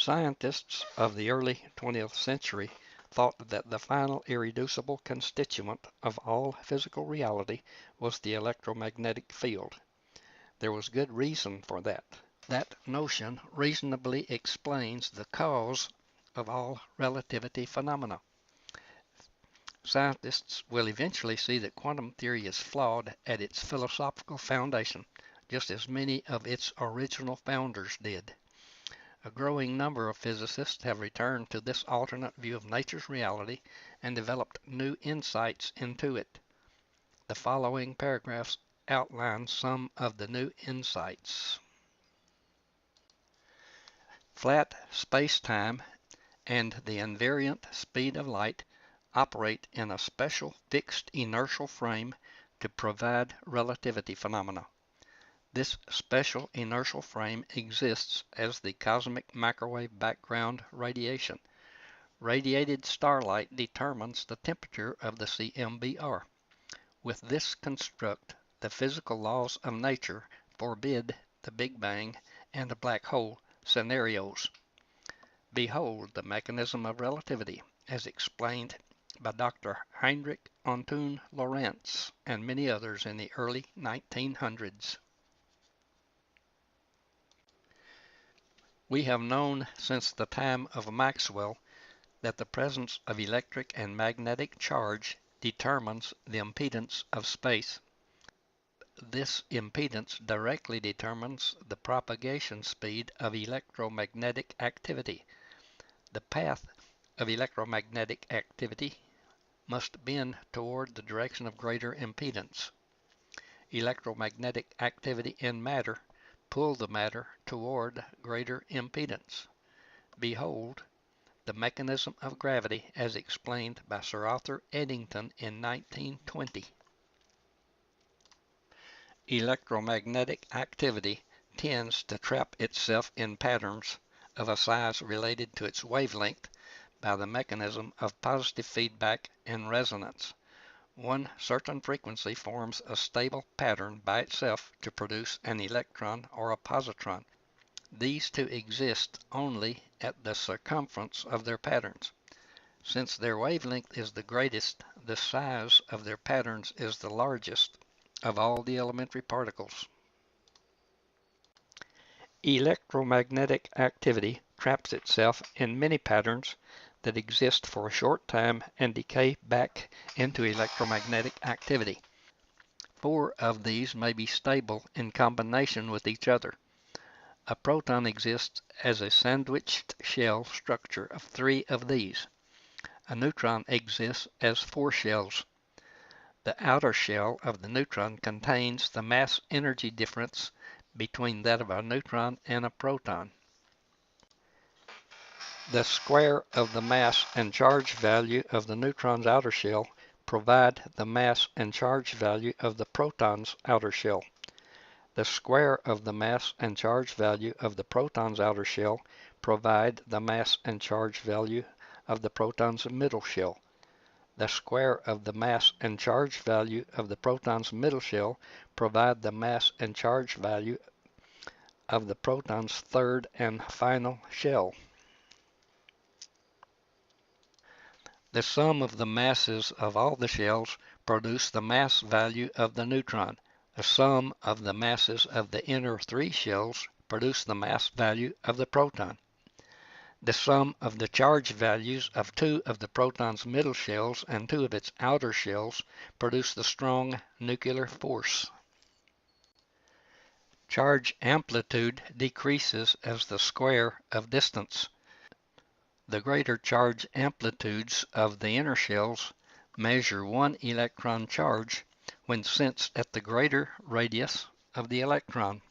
Scientists of the early 20th century thought that the final irreducible constituent of all physical reality was the electromagnetic field. There was good reason for that. That notion reasonably explains the cause of all relativity phenomena. Scientists will eventually see that quantum theory is flawed at its philosophical foundation, just as many of its original founders did. A growing number of physicists have returned to this alternate view of nature's reality and developed new insights into it. The following paragraphs outline some of the new insights. Flat space-time and the invariant speed of light operate in a special fixed inertial frame to provide relativity phenomena. This special inertial frame exists as the cosmic microwave background radiation. Radiated starlight determines the temperature of the CMBR. With this construct, the physical laws of nature forbid the Big Bang and a black hole scenarios. Behold the mechanism of relativity, as explained by Dr. Heinrich Antoon Lorentz and many others in the early 1900s. We have known since the time of Maxwell that the presence of electric and magnetic charge determines the impedance of space. This impedance directly determines the propagation speed of electromagnetic activity. The path of electromagnetic activity must bend toward the direction of greater impedance. Electromagnetic activity in matter pull the matter toward greater impedance. Behold the mechanism of gravity as explained by Sir Arthur Eddington in 1920. Electromagnetic activity tends to trap itself in patterns of a size related to its wavelength by the mechanism of positive feedback and resonance. One certain frequency forms a stable pattern by itself to produce an electron or a positron. These two exist only at the circumference of their patterns. Since their wavelength is the greatest, the size of their patterns is the largest of all the elementary particles. Electromagnetic activity traps itself in many patterns that exist for a short time and decay back into electromagnetic activity. 4 of these may be stable in combination with each other. A proton exists as a sandwiched shell structure of 3 of these. A neutron exists as 4 shells. The outer shell of the neutron contains the mass-energy difference between that of a neutron and a proton. The square of the mass and charge value of the neutron's outer shell provide the mass and charge value of the proton's outer shell. The square of the mass and charge value of the proton's outer shell provide the mass and charge value of the proton's middle shell. The square of the mass and charge value of the proton's middle shell provide the mass and charge value of the proton's third and final shell. The sum of the masses of all the shells produce the mass value of the neutron. The sum of the masses of the inner 3 shells produce the mass value of the proton. The sum of the charge values of 2 of the proton's middle shells and 2 of its outer shells produce the strong nuclear force. Charge amplitude decreases as the square of distance. The greater charge amplitudes of the inner shells measure 1 electron charge when sensed at the greater radius of the electron.